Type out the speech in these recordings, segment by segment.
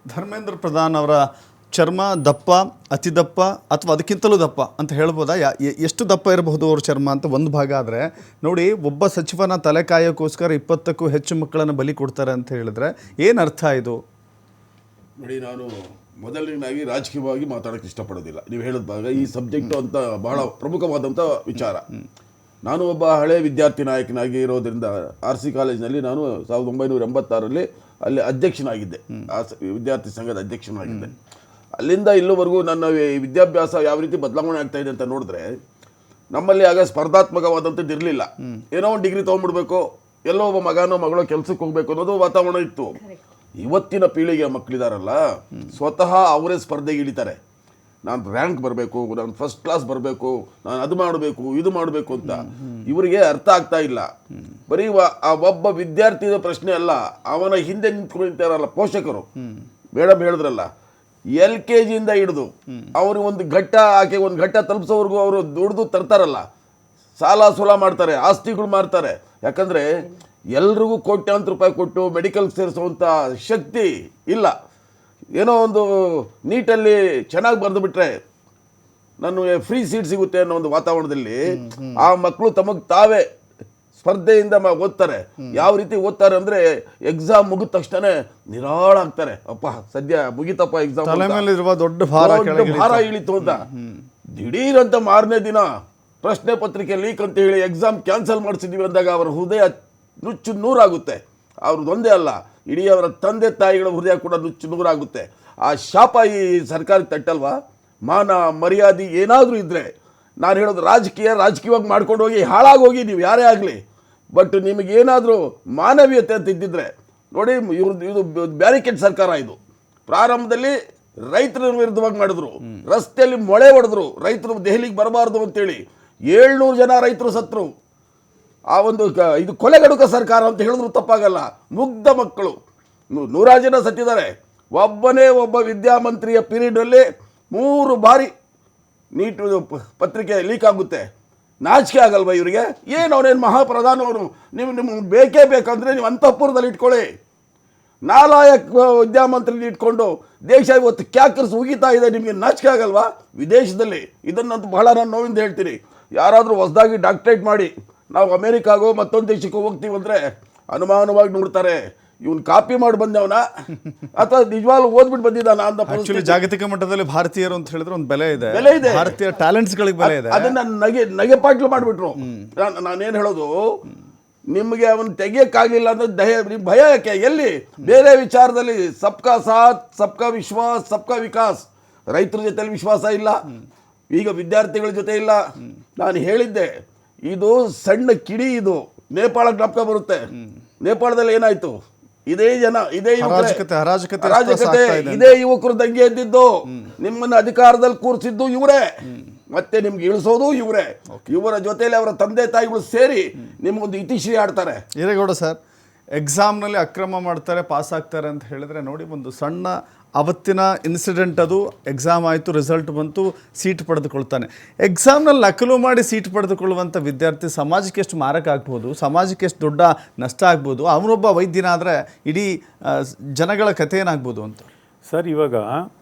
ಧರ್ಮೇಂದ್ರ ಪ್ರಧಾನ್ ಅವರ ಚರ್ಮ ದಪ್ಪ, ಅತಿ ದಪ್ಪ ಅಥವಾ ಅದಕ್ಕಿಂತಲೂ ದಪ್ಪ ಅಂತ ಹೇಳ್ಬೋದಾ? ಎಷ್ಟು ದಪ್ಪ ಇರಬಹುದು ಅವ್ರ ಚರ್ಮ ಅಂತ ಒಂದು ಭಾಗ. ಆದರೆ ನೋಡಿ, ಒಬ್ಬ ಸಚಿವನ ತಲೆ ಕಾಯೋಕ್ಕೋಸ್ಕರ 20ಕ್ಕೂ ಹೆಚ್ಚು ಮಕ್ಕಳನ್ನು ಬಲಿ ಕೊಡ್ತಾರೆ ಅಂತ ಹೇಳಿದ್ರೆ ಏನು ಅರ್ಥ ಇದು? ನೋಡಿ, ನಾನು ಮೊದಲನೇದಾಗಿ ರಾಜಕೀಯವಾಗಿ ಮಾತಾಡೋಕ್ಕೆ ಇಷ್ಟಪಡೋದಿಲ್ಲ. ನೀವು ಹೇಳಿದ ಭಾಗ ಈ ಸಬ್ಜೆಕ್ಟು ಅಂತ ಬಹಳ ಪ್ರಮುಖವಾದಂಥ ವಿಚಾರ. ನಾನು ಒಬ್ಬ ಹಳೆ ವಿದ್ಯಾರ್ಥಿ ನಾಯಕನಾಗಿ ಇರೋದ್ರಿಂದ RC ಕಾಲೇಜಿನಲ್ಲಿ ನಾನು 1986ರಲ್ಲಿ ಅಲ್ಲಿ ಅಧ್ಯಕ್ಷನಾಗಿದ್ದೆ, ಆ ವಿದ್ಯಾರ್ಥಿ ಸಂಘದ ಅಧ್ಯಕ್ಷನಾಗಿದ್ದೆ. ಅಲ್ಲಿಂದ ಇಲ್ಲಿವರೆಗೂ ನನ್ನ ವಿದ್ಯಾಭ್ಯಾಸ ಯಾವ ರೀತಿ ಬದಲಾವಣೆ ಆಗ್ತಾ ಇದೆ ಅಂತ ನೋಡಿದ್ರೆ, ನಮ್ಮಲ್ಲಿ ಆಗ ಸ್ಪರ್ಧಾತ್ಮಕವಾದಂಥದ್ದು ಇರಲಿಲ್ಲ. ಏನೋ ಒಂದು ಡಿಗ್ರಿ ತೊಗೊಂಡ್ಬಿಡ್ಬೇಕು, ಎಲ್ಲೋ ಒಬ್ಬ ಮಗನೋ ಮಗಳೋ ಕೆಲಸಕ್ಕೆ ಹೋಗ್ಬೇಕು ಅನ್ನೋದು ವಾತಾವರಣ ಇತ್ತು. ಇವತ್ತಿನ ಪೀಳಿಗೆಯ ಮಕ್ಕಳಿದಾರಲ್ಲ, ಸ್ವತಃ ಅವರೇ ಸ್ಪರ್ಧೆಗೆ ಇಳಿತಾರೆ. ನಾನು ರ್ಯಾಂಕ್ ಬರಬೇಕು, ನಾನು ಫಸ್ಟ್ ಕ್ಲಾಸ್ ಬರಬೇಕು, ನಾನು ಅದು ಮಾಡಬೇಕು, ಇದು ಮಾಡಬೇಕು ಅಂತ. ಇವರಿಗೆ ಅರ್ಥ ಆಗ್ತಾ ಇಲ್ಲ. ಬರೀ ಆ ಒಬ್ಬ ವಿದ್ಯಾರ್ಥಿಯ ಪ್ರಶ್ನೆ ಅಲ್ಲ, ಅವನ ಹಿಂದೆ ನಿಂತ್ಕೊಂಡಿರ್ತಾರಲ್ಲ ಪೋಷಕರು. ಮೇಡಮ್ ಹೇಳಿದ್ರಲ್ಲ, LKGಯಿಂದ ಹಿಡಿದು ಅವ್ರಿಗೆ ಒಂದು ಘಟ್ಟ ತಲುಪಿಸೋವರೆಗೂ ಅವರು ದುಡ್ದು ತರ್ತಾರಲ್ಲ, ಸಾಲ ಸೂಲ ಮಾಡ್ತಾರೆ, ಆಸ್ತಿಗಳು ಮಾರ್ತಾರೆ. ಯಾಕಂದರೆ ಎಲ್ರಿಗೂ ಕೋಟ್ಯಾಂತರ ರೂಪಾಯಿ ಕೊಟ್ಟು ಮೆಡಿಕಲ್ ಸೇರಿಸುವಂಥ ಶಕ್ತಿ ಇಲ್ಲ. ಏನೋ ಒಂದು ನೀಟಲ್ಲಿ ಚೆನ್ನಾಗಿ ಬರೆದು ಬಿಟ್ರೆ ನನಗೆ ಫ್ರೀ ಸೀಟ್ ಸಿಗುತ್ತೆ ಅನ್ನೋ ಒಂದು ವಾತಾವರಣದಲ್ಲಿ ಆ ಮಕ್ಕಳು ತಮಗೆ ತಾವೇ ಸ್ಪರ್ಧೆಯಿಂದ ಓದ್ತಾರೆ. ಯಾವ ರೀತಿ ಓದ್ತಾರೆ ಅಂದರೆ, ಎಕ್ಸಾಮ್ ಮುಗಿದ ತಕ್ಷಣ ನಿರಾಳಾಗ್ತಾರೆ. ಅಪ್ಪ ಸದ್ಯ ಮುಗಿತಪ್ಪ ಎಕ್ಸಾಮ್, ದೊಡ್ಡ ಭಾರ ಇಳಿತು ಅಂತ. ದಿಢೀರಂತ ಮಾರನೇ ದಿನ ಪ್ರಶ್ನೆ ಪತ್ರಿಕೆ ಲೀಕ್ ಅಂತ ಹೇಳಿ ಎಕ್ಸಾಮ್ ಕ್ಯಾನ್ಸಲ್ ಮಾಡಿಸಿದ್ವಿ ಅಂದಾಗ ಅವರ ಹೃದಯ ನುಚ್ಚು ನೂರಾಗುತ್ತೆ. ಅವ್ರದ್ದೊಂದೇ ಅಲ್ಲ, ಇಡೀ ಅವರ ತಂದೆ ತಾಯಿಗಳ ಹೃದಯ ಕೂಡ ನುಚ್ಚು ನೂರಾಗುತ್ತೆ. ಆ ಶಾಪ ಈ ಸರ್ಕಾರಕ್ಕೆ ತಟ್ಟಲ್ವಾ? ಮಾನ ಮರ್ಯಾದೆ ಏನಾದರೂ ಇದ್ದರೆ, ನಾನು ಹೇಳೋದು ರಾಜಕೀಯವಾಗಿ ಮಾಡ್ಕೊಂಡು ಹೋಗಿ ಹಾಳಾಗೋಗಿ ನೀವು ಯಾರೇ ಆಗಲಿ, ಬಟ್ ನಿಮಗೇನಾದರೂ ಮಾನವೀಯತೆ ಅಂತ ಇದ್ದಿದ್ರೆ ನೋಡಿ. ಇದು ಬ್ಯಾರಿಕೇಡ್ ಸರ್ಕಾರ. ಇದು ಪ್ರಾರಂಭದಲ್ಲಿ ರೈತರ ವಿರುದ್ಧವಾಗಿ ಮಾಡಿದ್ರು, ರಸ್ತೆಯಲ್ಲಿ ಮೊಳೆ ಹೊಡೆದ್ರು, ರೈತರು ದೆಹಲಿಗೆ ಬರಬಾರ್ದು ಅಂತೇಳಿ 700 ಜನ ರೈತರು ಸತ್ರು. ಆ ಒಂದು ಇದು ಕೊಲೆಗಡುಕ ಸರ್ಕಾರ ಅಂತ ಹೇಳಿದ್ರು ತಪ್ಪಾಗಲ್ಲ. ಮುಗ್ಧ ಮಕ್ಕಳು 100 ಜನ ಸತ್ತಿದ್ದಾರೆ. ಒಬ್ಬ ವಿದ್ಯಾಮಂತ್ರಿಯ ಪೀರಿಯಡಲ್ಲಿ 3 ಬಾರಿ ನೀಟ್ ಪತ್ರಿಕೆ ಲೀಕ್ ಆಗುತ್ತೆ. ನಾಚಿಕೆ ಆಗಲ್ವಾ ಇವರಿಗೆ? ಏನು ಅವನೇನು ಮಹಾಪ್ರಧಾನ ಅವನು? ನಿಮ್ಗೆ ಬೇಕೇ ಬೇಕಂದರೆ ನೀವು ಅಂತಃಪುರದಲ್ಲಿ ಇಟ್ಕೊಳ್ಳಿ. ನಾಲಾಯಕ ವಿದ್ಯಾಮಂತ್ರಿನ ಇಟ್ಕೊಂಡು ದೇಶ ಇವತ್ತು ಕ್ಯಾಕರ್ಸ್ ಉಗಿತಾ ಇದೆ. ನಿಮಗೆ ನಾಚಿಕೆ ಆಗಲ್ವಾ? ವಿದೇಶದಲ್ಲಿ ಇದನ್ನಂತೂ ಬಹಳ ನಾನು ನೋವಿಂದ ಹೇಳ್ತೀನಿ. ಯಾರಾದರೂ ಹೊಸದಾಗಿ ಡಾಕ್ಟ್ರೇಟ್ ಮಾಡಿ ನಾವು ಅಮೇರಿಕಾಗೋ ಮತ್ತೊಂದು ದೇಶಕ್ಕೆ ಹೋಗ್ತೀವಿ ಅಂದರೆ ಅನುಮಾನವಾಗಿ ನೋಡ್ತಾರೆ, ಇವನು ಕಾಪಿ ಮಾಡಿ ಬಂದವನ ಅಥವಾ ನಿಜವಾಗ್ಲೂ ಓದ್ಬಿಟ್ಟು ಬಂದಿದ್ದಾನ ಅಂತ. ಜಾಗತಿಕ ಮಟ್ಟದಲ್ಲಿ ಭಾರತೀಯರು ಅಂತ ಹೇಳಿದ್ರೆ ಒಂದು ಬೆಲೆ ಇದೆ, ಭಾರತೀಯ ಟ್ಯಾಲೆಂಟ್ಸ್ಗಳಿಗೆ ಬೆಲೆ ಇದೆ. ಅದನ್ನ ನಗೆ ಪಾಟ್ಲು ಮಾಡಿಬಿಟ್ರು. ನಾನೇನು ಹೇಳೋದು, ನಿಮಗೆ ಅವನು ತೆಗಿಯಕ್ಕಾಗಲಿಲ್ಲ ಅಂದ್ರೆ ಭಯ ಯಾಕೆ? ಎಲ್ಲಿ ಬೇರೆ ವಿಚಾರದಲ್ಲಿ ಸಬ್ಕಾ ಸಾಥ್, ಸಬ್ಕಾ ವಿಶ್ವಾಸ್, ಸಬ್ಕಾ ವಿಕಾಸ್. ರೈತರ ಜೊತೆಲಿ ವಿಶ್ವಾಸ ಇಲ್ಲ, ಈಗ ವಿದ್ಯಾರ್ಥಿಗಳ ಜೊತೆ ಇಲ್ಲ. ನಾನು ಹೇಳಿದ್ದೆ, ಇದು ಸಣ್ಣ ಕಿಡಿ. ಇದು ನೇಪಾಳ ಜ್ಞಾಪಕ ಬರುತ್ತೆ. ನೇಪಾಳದಲ್ಲಿ ಏನಾಯ್ತು? ಇದೇ ಜನ, ಇದೇ ಅರಾಜಕತೆ, ಇದೇ ಯುವಕರು ದಂಗೆ ಎದ್ದಿದ್ದು, ನಿಮ್ಮನ್ನ ಅಧಿಕಾರದಲ್ಲಿ ಕೂರಿಸಿದ್ದು ಇವರೇ, ಮತ್ತೆ ನಿಮ್ಗೆ ಇಳಿಸೋದು ಇವರೇ. ಇವರ ಜೊತೆಯಲ್ಲಿ ಅವರ ತಂದೆ ತಾಯಿಗಳು ಸೇರಿ ನಿಮ್ಗೊಂದು ಇತಿಶ್ರೀ ಆಡ್ತಾರೆ. ಹಿರೇಗೌಡ ಸರ್, ಎಕ್ಸಾಮ್ನಲ್ಲಿ ಅಕ್ರಮ ಮಾಡ್ತಾರೆ, ಪಾಸ್ ಆಗ್ತಾರೆ ಅಂತ ಹೇಳಿದ್ರೆ ನೋಡಿ, ಒಂದು ಸಣ್ಣ ಅವತ್ತಿನ ಇನ್ಸಿಡೆಂಟ್ ಅದು. ಎಕ್ಸಾಮ್ ಆಯಿತು, ರಿಸಲ್ಟ್ ಬಂತು, ಸೀಟ್ ಪಡೆದುಕೊಳ್ತಾನೆ. ಎಕ್ಸಾಮ್ನಲ್ಲಿ ನಕಲು ಮಾಡಿ ಸೀಟ್ ಪಡೆದುಕೊಳ್ಳುವಂಥ ವಿದ್ಯಾರ್ಥಿ ಸಮಾಜಕ್ಕೆ ಎಷ್ಟು ಮಾರಕ ಆಗ್ಬೋದು, ಸಮಾಜಕ್ಕೆ ಎಷ್ಟು ದೊಡ್ಡ ನಷ್ಟ ಆಗ್ಬೋದು. ಅವನೊಬ್ಬ ವೈದ್ಯನಾದರೆ ಇಡೀ ಜನಗಳ ಕಥೆ ಏನಾಗ್ಬೋದು ಅಂತ. ಸರ್, ಇವಾಗ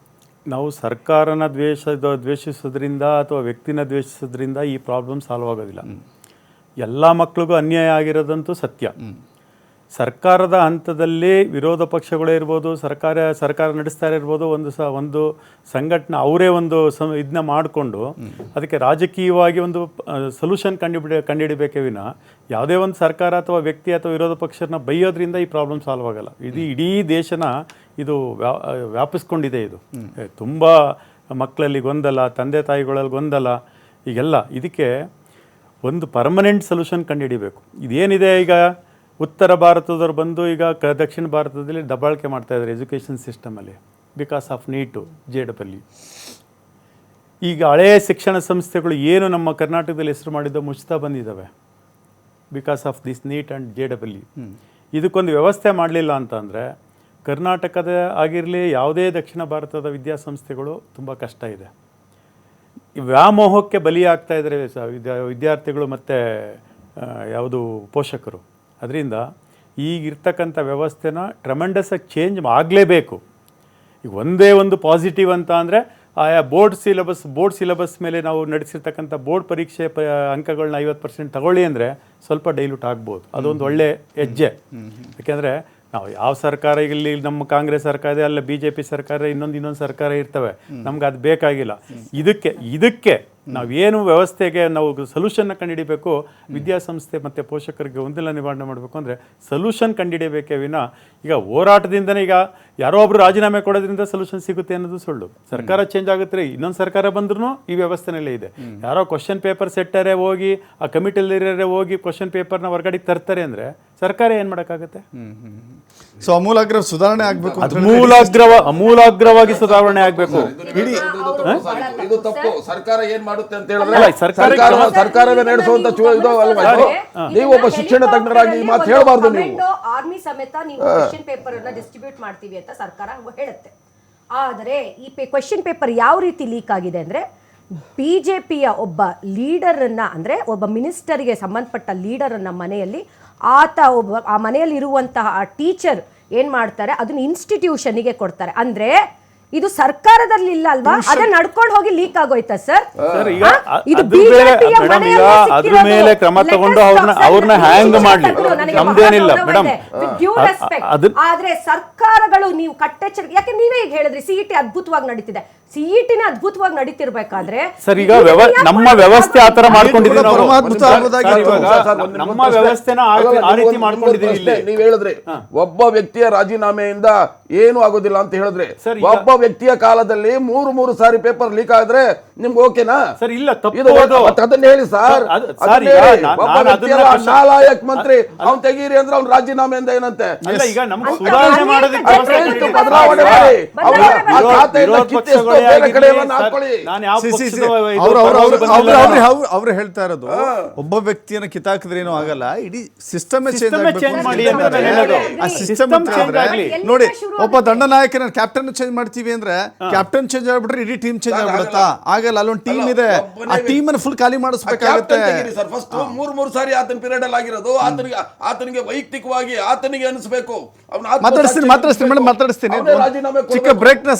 ನಾವು ಸರ್ಕಾರನ ದ್ವೇಷಿಸೋದ್ರಿಂದ ಅಥವಾ ವ್ಯಕ್ತಿನ ದ್ವೇಷಿಸೋದ್ರಿಂದ ಈ ಪ್ರಾಬ್ಲಮ್ ಸಾಲ್ವ್ ಆಗೋದಿಲ್ಲ. ಎಲ್ಲ ಮಕ್ಕಳಿಗೂ ಅನ್ಯಾಯ ಆಗಿರೋದಂತೂ ಸತ್ಯ. ಸರ್ಕಾರದ ಹಂತದಲ್ಲಿ ವಿರೋಧ ಪಕ್ಷಗಳೇ ಇರ್ಬೋದು, ಸರ್ಕಾರ ನಡೆಸ್ತಾ ಇರ್ಬೋದು, ಒಂದು ಸಂಘಟನೆ ಅವರೇ ಒಂದು ಇದನ್ನ ಮಾಡಿಕೊಂಡು ಅದಕ್ಕೆ ರಾಜಕೀಯವಾಗಿ ಒಂದು ಸೊಲ್ಯೂಷನ್ ಕಂಡುಹಿಡಿಬೇಕೇ ವಿನ ಯಾವುದೇ ಒಂದು ಸರ್ಕಾರ ಅಥವಾ ವ್ಯಕ್ತಿ ಅಥವಾ ವಿರೋಧ ಪಕ್ಷನ ಬೈಯೋದ್ರಿಂದ ಈ ಪ್ರಾಬ್ಲಮ್ ಸಾಲ್ವ್ ಆಗಲ್ಲ. ಇಡೀ ದೇಶನ ಇದು ವ್ಯಾಪಿಸ್ಕೊಂಡಿದೆ. ಇದು ತುಂಬ ಮಕ್ಕಳಲ್ಲಿ ಗೊಂದಲ, ತಂದೆ ತಾಯಿಗಳಲ್ಲಿ ಗೊಂದಲ, ಈಗೆಲ್ಲ ಇದಕ್ಕೆ ಒಂದು ಪರ್ಮನೆಂಟ್ ಸೊಲ್ಯೂಷನ್ ಕಂಡುಹಿಡಿಬೇಕು. ಇದೇನಿದೆ, ಈಗ ಉತ್ತರ ಭಾರತದವ್ರು ಬಂದು ಈಗ ದಕ್ಷಿಣ ಭಾರತದಲ್ಲಿ ದಬ್ಬಾಳಿಕೆ ಮಾಡ್ತಾಯಿದ್ದಾರೆ ಎಜುಕೇಷನ್ ಸಿಸ್ಟಮಲ್ಲಿ ಬಿಕಾಸ್ ಆಫ್ ನೀಟು, JEE. ಈಗ ಹಳೆಯ ಶಿಕ್ಷಣ ಸಂಸ್ಥೆಗಳು ಏನು ನಮ್ಮ ಕರ್ನಾಟಕದಲ್ಲಿ ಹೆಸರು ಮಾಡಿದ್ದೋ ಮುಚ್ತಾ ಬಂದಿದ್ದಾವೆ because of this NEET and JEE. ಇದಕ್ಕೊಂದು ವ್ಯವಸ್ಥೆ ಮಾಡಲಿಲ್ಲ ಅಂತಂದರೆ ಕರ್ನಾಟಕದ ಆಗಿರಲಿ ಯಾವುದೇ ದಕ್ಷಿಣ ಭಾರತದ ವಿದ್ಯಾಸಂಸ್ಥೆಗಳು ತುಂಬ ಕಷ್ಟ ಇದೆ. ವ್ಯಾಮೋಹಕ್ಕೆ ಬಲಿಯಾಗ್ತಾ ಇದ್ದಾರೆ ವಿದ್ಯಾರ್ಥಿಗಳು ಮತ್ತು ಯಾವುದು ಪೋಷಕರು. ಅದರಿಂದ ಈಗಿರ್ತಕ್ಕಂಥ ವ್ಯವಸ್ಥೆನ ಟ್ರಮೆಂಡಸ್ ಆಗಿ ಚೇಂಜ್ ಆಗಲೇಬೇಕು. ಈಗ ಒಂದೇ ಒಂದು ಪಾಸಿಟಿವ್ ಅಂತ ಅಂದರೆ ಆಯಾ ಬೋರ್ಡ್ ಸಿಲೆಬಸ್ ಮೇಲೆ ನಾವು ನಡೆಸಿರ್ತಕ್ಕಂಥ ಬೋರ್ಡ್ ಪರೀಕ್ಷೆ ಅಂಕಗಳನ್ನ 50% ತಗೊಳ್ಳಿ ಅಂದರೆ ಸ್ವಲ್ಪ ಡೈಲ್ಯೂಟ್ ಆಗ್ಬೋದು. ಅದೊಂದು ಒಳ್ಳೆ ಹೆಜ್ಜೆ. ಯಾಕೆಂದರೆ ನಾವು ಯಾವ ಸರ್ಕಾರ ಇಲ್ಲಿ ನಮ್ಮ ಕಾಂಗ್ರೆಸ್ ಸರ್ಕಾರ ಇದೆ, ಅಲ್ಲ BJP ಸರ್ಕಾರ, ಇನ್ನೊಂದು ಸರ್ಕಾರ ಇರ್ತವೆ, ನಮ್ಗೆ ಅದು ಬೇಕಾಗಿಲ್ಲ. ಇದಕ್ಕೆ ನಾವೇನು ವ್ಯವಸ್ಥೆಗೆ ನಾವು ಸೊಲ್ಯೂಷನ್ನ ಕಂಡುಹಿಡಿಬೇಕು, ವಿದ್ಯಾಸಂಸ್ಥೆ ಮತ್ತು ಪೋಷಕರಿಗೆ ಗೊಂದಲ ನಿವಾರಣೆ ಮಾಡಬೇಕು ಅಂದರೆ ಸೊಲ್ಯೂಷನ್ ಕಂಡುಹಿಡಿಯಬೇಕೇ ವಿನ ಈಗ ಹೋರಾಟದಿಂದನೇ ಈಗ ಯಾರೋ ಒಬ್ರು ರಾಜೀನಾಮೆ ಕೊಡೋದ್ರಿಂದ ಸೊಲ್ಯೂಷನ್ ಸಿಗುತ್ತೆ ಅನ್ನೋದು ಸುಳ್ಳು. ಸರ್ಕಾರ ಚೇಂಜ್ ಆಗುತ್ತೆ, ಇನ್ನೊಂದು ಸರ್ಕಾರ ಬಂದ್ರೂ ಈ ವ್ಯವಸ್ಥೆನಲ್ಲೇ ಇದೆ. ಯಾರೋ ಕ್ವಶನ್ ಪೇಪರ್ ಸೆಟ್ಟರೇ ಹೋಗಿ ಆ ಕಮಿಟಿಯಲ್ಲಿರೋರೇ ಹೋಗಿ ಕ್ವಶನ್ ಪೇಪರ್ನ ಹೊರಗಡೆ ತರ್ತಾರೆ ಅಂದರೆ ಸರ್ಕಾರ ಏನು ಮಾಡೋಕ್ಕಾಗುತ್ತೆ? ಸೊ ಅಮೂಲಾಗ್ರ ಸುಧಾರಣೆ ಆಗಬೇಕು, ಅಮೂಲಾಗ್ರವಾಗಿ ಸುಧಾರಣೆ ಆಗಬೇಕು. ಇದು ತಪ್ಪು. ಸರ್ಕಾರ ಏನ್ ಮಾಡುತ್ತೆ ಅಂತ ಹೇಳಿದ್ರೆ ಸರ್ಕಾರವೇ ನಡೆಸುವಂತ ಇದು ಅಲ್ವಾ? ನೀವು ಒಬ್ಬ ಶಿಕ್ಷಣ ತಜ್ಞರಾಗಿ ಈ ಮಾತು ಹೇಳಬಾರ್ದು. ನೀವು ಆರ್ಮಿ ಸಮೇತ ನೀವು ಕ್ವೆಶ್ಚನ್ ಪೇಪರ್ ಅನ್ನ ಡಿಸ್ಟ್ರಿಬ್ಯೂಟ್ ಮಾಡ್ತೀವಿ ಅಂತ ಸರ್ಕಾರ ಹೇಳುತ್ತೆ. ಆದರೆ ಈ ಕ್ವೆಶ್ಚನ್ ಪೇಪರ್ ಯಾವ ರೀತಿ ಲೀಕ್ ಆಗಿದೆ ಅಂದ್ರೆ ಬಿಜೆಪಿಯ ಒಬ್ಬ ಲೀಡರ್ ಅನ್ನ, ಅಂದ್ರೆ ಒಬ್ಬ ಮಿನಿಸ್ಟರ್ಗೆ ಸಂಬಂಧಪಟ್ಟ ಲೀಡರ್ ಅನ್ನ ಮನೆಯಲ್ಲಿ ಆ ಮನೆಯಲ್ಲಿ ಇರುವಂತಹ ಟೀಚರ್ ಏನ್ ಮಾಡ್ತಾರೆ, ಅದನ್ನ ಇನ್ಸ್ಟಿಟ್ಯೂಷನ್ಗೆ ಕೊಡ್ತಾರೆ. ಅಂದ್ರೆ ಇದು ಸರ್ಕಾರದಲ್ಲಿ ಇಲ್ಲ ಅಲ್ವಾ, ಅದನ್ನ ನಡ್ಕೊಂಡು ಹೋಗಿ ಲೀಕ್ ಆಗೋಯ್ತಾ ಸರ್? ಅದ್ರ ಮೇಲೆ ಕ್ರಮ ತಗೊಂಡು ಅವ್ರನ್ನ ಹ್ಯಾಂಗ್ ಮಾಡ್ಲಿ, ನಮ್ದೇನಿಲ್ಲ ಮೇಡಮ್. ಆದ್ರೆ ಸರ್ಕಾರಗಳು ನೀವು ಕಟ್ಟೆಚ್ಚರಿಕೆ, ಯಾಕೆ ನೀವೇ ಈಗ ಹೇಳಿದ್ರಿ ಸಿಇಟಿ ಅದ್ಭುತವಾಗಿ ನಡೀತಿದೆ. ಸಿಇಟಿನ ಅದ್ಭುತವಾಗಿ ನಡೀತಿರ್ಬೇಕಾದ್ರೆ ಸರ್ ಈಗ ನಮ್ಮ ವ್ಯವಸ್ಥೆ ಆತರ ಮಾಡ್ಕೊಂಡಿದ್ದೀವಿ, ನಮ್ಮ ವ್ಯವಸ್ಥೆನ ಆ ರೀತಿ ಮಾಡ್ಕೊಂಡಿದ್ದೀವಿ. ನೀವ್ ಹೇಳಿದ್ರೆ ಒಬ್ಬ ವ್ಯಕ್ತಿಯ ರಾಜೀನಾಮೆಯಿಂದ ಏನು ಆಗೋದಿಲ್ಲ ಅಂತ ಹೇಳಿದ್ರೆ, ಒಬ್ಬ ವ್ಯಕ್ತಿಯ ಕಾಲದಲ್ಲಿ ಮೂರು ಸಾರಿ ಪೇಪರ್ ಲೀಕ್ ಆದ್ರೆ ನಿಮ್ಗೆ ಓಕೆನಾ ಸರ್? ಇಲ್ಲ, ಅದನ್ನ ಹೇಳಿ ಸರ್. ನಾಲಾಯಕ್ ಮಂತ್ರಿ ಅವ್ನ್ ತೆಗೀರಿ ಅಂದ್ರೆ ಅವ್ನ ರಾಜೀನಾಮೆಯಿಂದ ಏನಂತೆ? ಅಲ್ಲ, ಈಗ ನಮ್ಗೆ ಸುಧಾರಣೆ ಮಾಡೋದಕ್ಕೆ ಬದಲಾವಣೆ ಮಾಡಿ ಆ ಖಾತೆಯಿಂದ ಕಿತ್ತೆಷ್ಟು ಬೇರೆ ಕಡೆ ಎಲ್ಲ ಹಾಕೊಳ್ಳಿ. ಅವ್ರು ಹೇಳ್ತಾ ಇರೋದು ಒಬ್ಬ ವ್ಯಕ್ತಿಯನ್ನ ಕಿತ್ತಾಕಿದ್ರೆ ಏನೂ ಆಗಲ್ಲ, ಇಡೀ ಸಿಸ್ಟಮ್ ನೋಡಿ. ಒಬ್ಬ ದಂಡನಾಯಕನ ಕ್ಯಾಪ್ಟನ್ ಚೇಂಜ್ ಮಾಡ್ತೀವಿ ಅಂದ್ರೆ ಕ್ಯಾಪ್ಟನ್ ಚೇಂಜ್ ಆಗ್ಬಿಟ್ರೆ ಇಡೀ ಟೀಮ್ ಚೇಂಜ್ ಆಗ್ಬಿಡುತ್ತಾ? ಆಗಲ್ಲ, ಅಲ್ಲೊಂದು ಟೀಮ್ ಇದೆ, ಆ ಟೀಮ್ ಅನ್ನು ಫುಲ್ ಖಾಲಿ ಮಾಡಿಸ್ಬೇಕಾಗುತ್ತೆ. ಫಸ್ಟ್ ಮೂರು ಸಾರಿ ಆತನ ಪೀರಿಯಡ್ ಅಲ್ಲಿ ಆಗಿರೋದು, ಆತನಿಗೆ ವೈಯಕ್ತಿಕವಾಗಿ ಆತನಿಗೆ ಅನಿಸ್ಬೇಕು. ಮಾತಾಡಿಸ್ತೀನಿ ಚಿಕ್ಕ ಬ್ರೇಕ್ ನ